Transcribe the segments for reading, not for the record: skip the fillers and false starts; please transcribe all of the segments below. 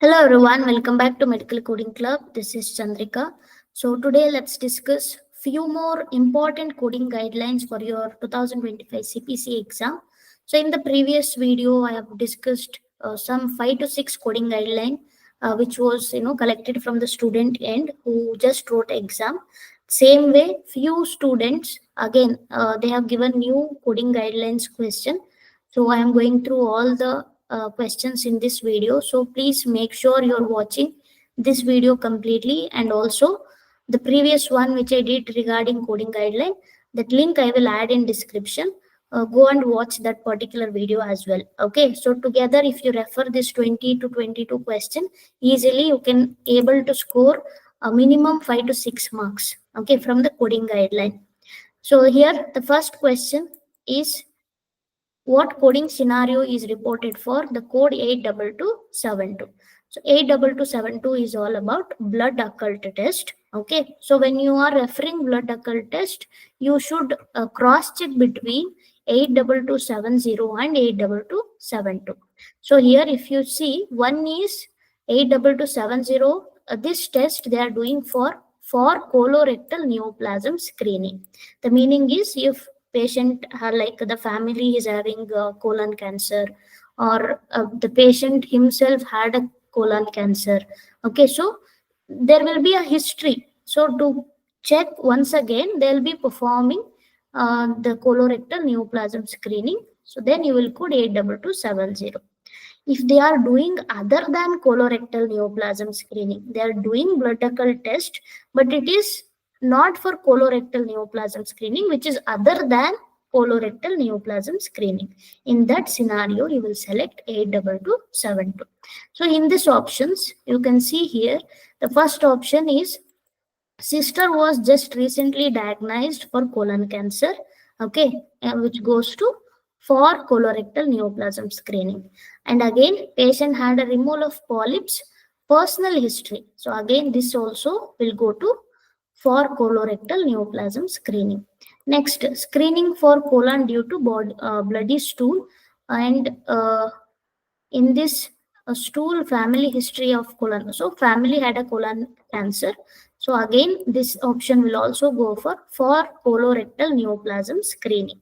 Hello everyone, welcome back to Medical Coding Club. This is Chandrika. So today let's discuss few more important coding guidelines for your 2025 CPC exam. So in the previous video, I have discussed some 5 to 6 coding guideline, which was collected from the student end who just wrote exam. Same way, few students again they have given new coding guidelines question. So I am going through all the questions in this video, so please make sure you're watching this video completely, and also the previous one which I did regarding coding guideline, that link I will add in description. Go and watch that particular video as well. Okay, so together if you refer this 20 to 22 question, easily you can able to score a minimum 5 to 6 marks, okay, from the coding guideline. So here the first question is, what coding scenario is reported for the code 82272? So 82272 is all about blood occult test. Okay, so when you are referring blood occult test, you should cross check between 82270 and 82272. So here if you see, one is 82270, this test they are doing for colorectal neoplasm screening. The meaning is, if patient like the family is having colon cancer, or the patient himself had a colon cancer, okay, so there will be a history. So to check once again, they'll be performing the colorectal neoplasm screening. So then you will code 82270. If they are doing other than colorectal neoplasm screening, they are doing blood occult test, but it is not for colorectal neoplasm screening, which is other than colorectal neoplasm screening. In that scenario, you will select 82272. So in these options, you can see here, the first option is, sister was just recently diagnosed for colon cancer, okay, which goes to for colorectal neoplasm screening. And again, patient had a removal of polyps, personal history. So again, this also will go to for colorectal neoplasm screening. Next, screening for colon due to bloody stool, and in this stool family history of colon. So family had a colon cancer. So again, this option will also go for colorectal neoplasm screening.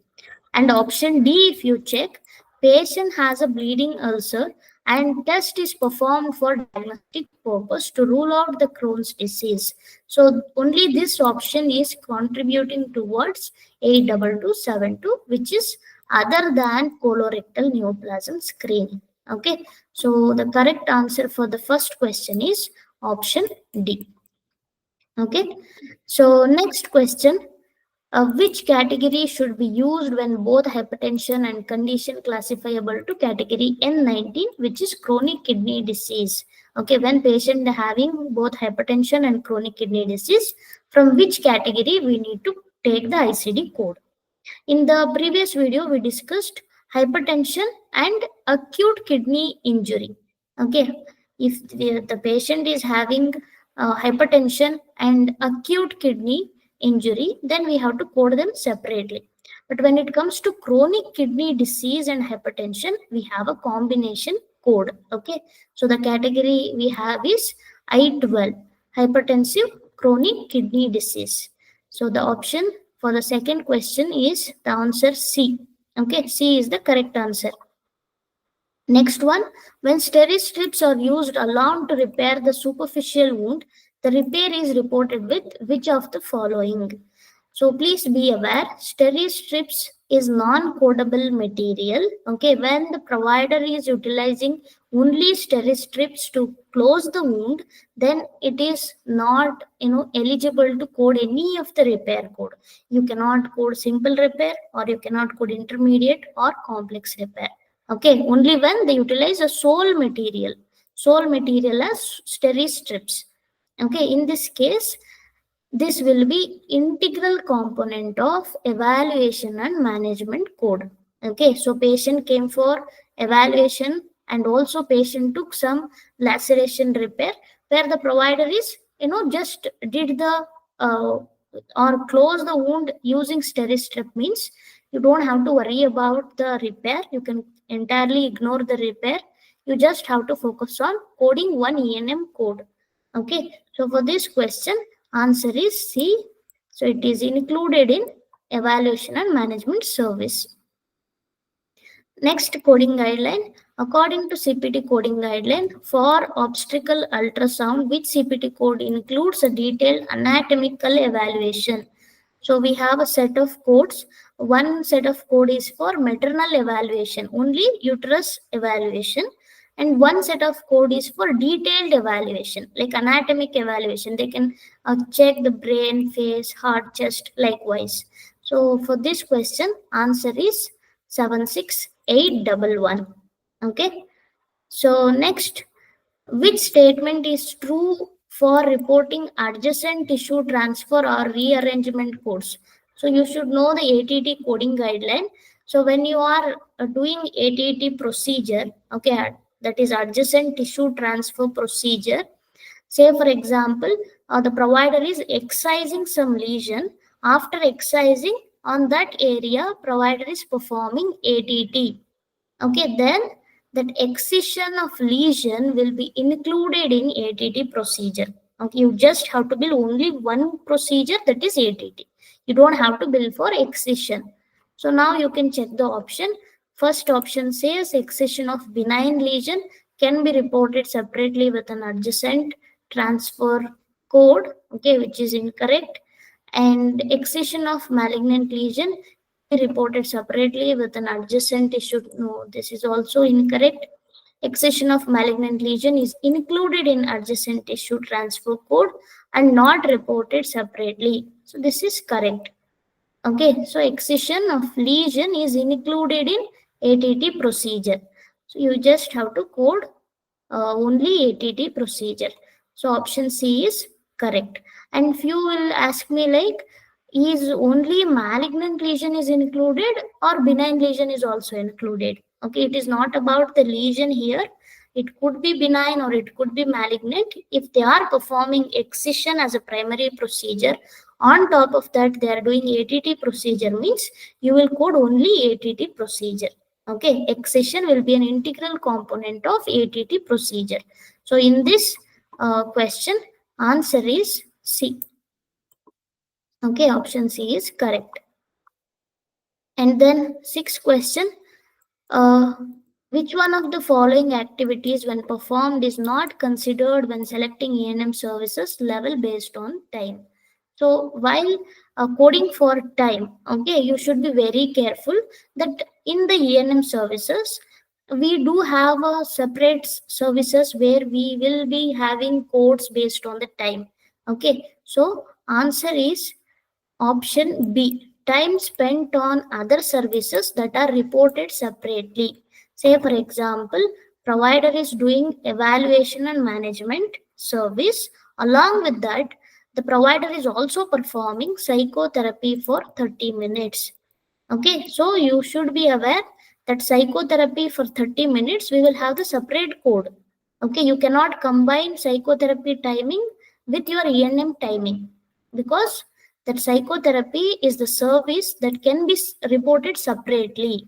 And option D, if you check, patient has a bleeding ulcer and test is performed for diagnostic purpose to rule out the Crohn's disease. So only this option is contributing towards 82272, which is other than colorectal neoplasm screening. Okay, so the correct answer for the first question is option D. Okay, so next question, which category should be used when both hypertension and condition classifiable to category N19, which is chronic kidney disease? Okay, when patient having both hypertension and chronic kidney disease, from which category we need to take the ICD code? In the previous video, we discussed hypertension and acute kidney injury. Okay, if the patient is having hypertension and acute kidney injury, then we have to code them separately. But when it comes to chronic kidney disease and hypertension, we have a combination code. Okay, so the category we have is I12, hypertensive chronic kidney disease. So the option for the second question is the answer C. Okay, C is the correct answer. Next one, when steri strips are used alone to repair the superficial wound, the repair is reported with which of the following? So please be aware, steri strips is non-codable material. Okay, when the provider is utilizing only steri strips to close the wound, then it is not eligible to code any of the repair code. You cannot code simple repair, or you cannot code intermediate or complex repair. Okay, only when they utilize a sole material as steri strips. Okay, in this case, this will be integral component of evaluation and management code. Okay, so patient came for evaluation and also patient took some laceration repair, where the provider is just did the or close the wound using steri strip, means you don't have to worry about the repair. You can entirely ignore the repair. you just have to focus on coding one ENM code. Okay, so for this question, answer is C. So it is included in evaluation and management service. Next coding guideline. According to CPT coding guideline, for obstetrical ultrasound, which CPT code includes a detailed anatomical evaluation. So we have a set of codes. One set of code is for maternal evaluation, only uterus evaluation. And one set of code is for detailed evaluation, like anatomic evaluation. They can check the brain, face, heart, chest, likewise. So for this question, answer is 76811. Okay. So next, which statement is true for reporting adjacent tissue transfer or rearrangement codes? So you should know the ATT coding guideline. So when you are doing ATT procedure, okay, that is adjacent tissue transfer procedure. Say for example, the provider is excising some lesion. After excising on that area, provider is performing ATT. Okay, then that excision of lesion will be included in ATT procedure. Okay, you just have to bill only one procedure, that is ATT. You don't have to bill for excision. So now you can check the option. First option says excision of benign lesion can be reported separately with an adjacent transfer code, okay, which is incorrect. And excision of malignant lesion reported separately with an adjacent tissue. No, this is also incorrect. Excision of malignant lesion is included in adjacent tissue transfer code and not reported separately. So this is correct. Okay, so excision of lesion is included in ATT procedure. So you just have to code only ATT procedure. So option C is correct. And few will ask me like, is only malignant lesion is included or benign lesion is also included? Okay, it is not about the lesion here. It could be benign or it could be malignant. If they are performing excision as a primary procedure, on top of that they are doing ATT procedure, means you will code only ATT procedure. Okay, excision will be an integral component of ATT procedure. So in this question, answer is C. Okay, option C is correct. And then sixth question, which one of the following activities when performed is not considered when selecting ENM services level based on time? So while coding for time, okay, you should be very careful that in the ENM services, we do have a separate services where we will be having codes based on the time. Okay, so answer is option B, time spent on other services that are reported separately. Say, for example, provider is doing evaluation and management service. Along with that, the provider is also performing psychotherapy for 30 minutes. Okay, so you should be aware that psychotherapy for 30 minutes, we will have the separate code. Okay, you cannot combine psychotherapy timing with your ENM timing, because that psychotherapy is the service that can be reported separately.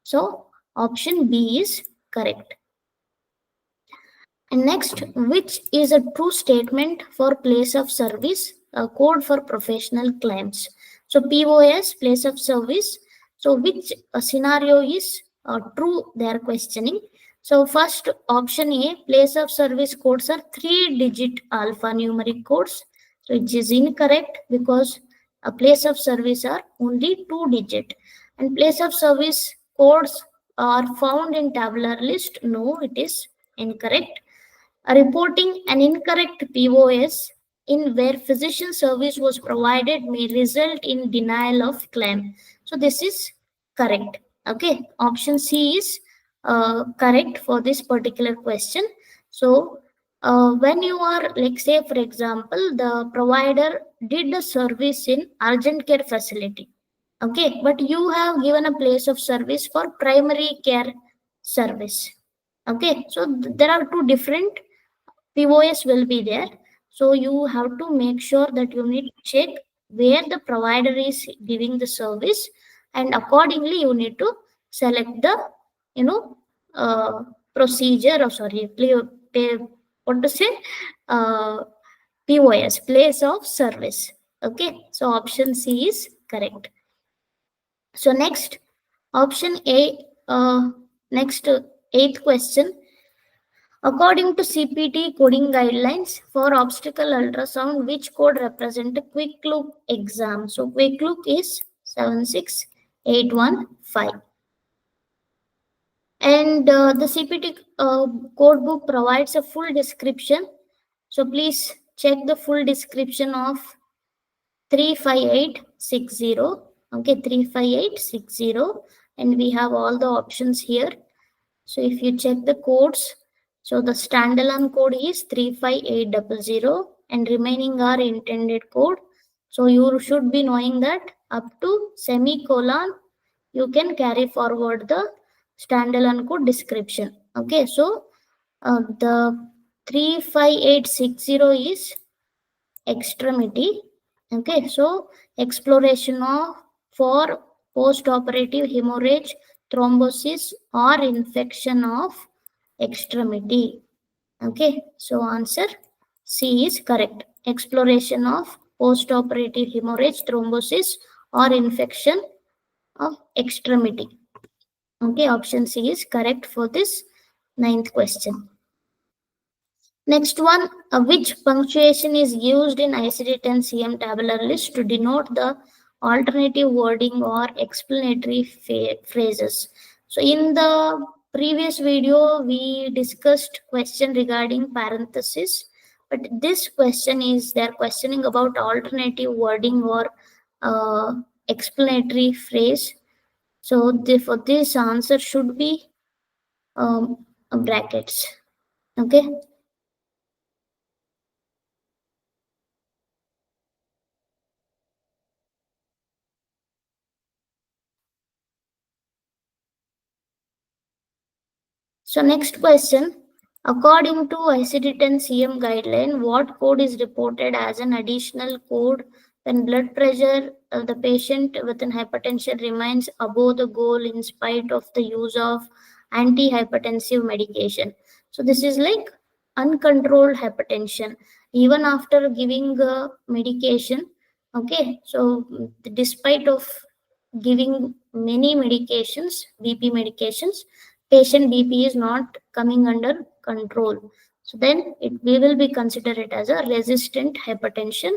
So option B is correct. And next, which is a true statement for place of service, a code for professional claims? So POS, place of service. So which scenario is true? They are questioning. So first option A, place of service codes are 3-digit alphanumeric codes. So it is incorrect because a place of service are only 2-digit. And place of service codes are found in tabular list. No, it is incorrect. Reporting an incorrect POS in where physician service was provided may result in denial of claim. So this is correct. Okay, option C is correct for this particular question. So when you are, like, say for example, the provider did the service in urgent care facility. Okay, but you have given a place of service for primary care service. Okay, so there are two different POS will be there. So you have to make sure that you need to check where the provider is giving the service, and accordingly you need to select the, you know, procedure, or sorry, what to say? POS, place of service. Okay, so option C is correct. So next, option A, eighth question. According to CPT coding guidelines for obstacle ultrasound, which code represent a quick look exam? So quick look is 76815. And the CPT code book provides a full description. So please check the full description of 35860. Okay, 35860. And we have all the options here. So if you check the codes, so the standalone code is 35800 and remaining are intended code. So you should be knowing that up to semicolon, you can carry forward the standalone code description. Okay, so the 35860 is extremity. Okay, so exploration of for post-operative hemorrhage, thrombosis, or infection of extremity. Okay, so answer C is correct. Exploration of post-operative hemorrhage, thrombosis, or infection of extremity. Okay, option C is correct for this ninth question. Next one, which punctuation is used in ICD-10-CM tabular list to denote the alternative wording or explanatory phrases? So in the previous video, we discussed question regarding parenthesis, but this question is they're questioning about alternative wording or explanatory phrase. So for this answer should be brackets. Okay. So next question, according to ICD-10-CM guideline, what code is reported as an additional code when blood pressure of the patient with hypertension remains above the goal in spite of the use of antihypertensive medication? So this is like uncontrolled hypertension even after giving medication. Okay, so despite of giving many medications, BP medications, patient BP is not coming under control. So then we will be considered it as a resistant hypertension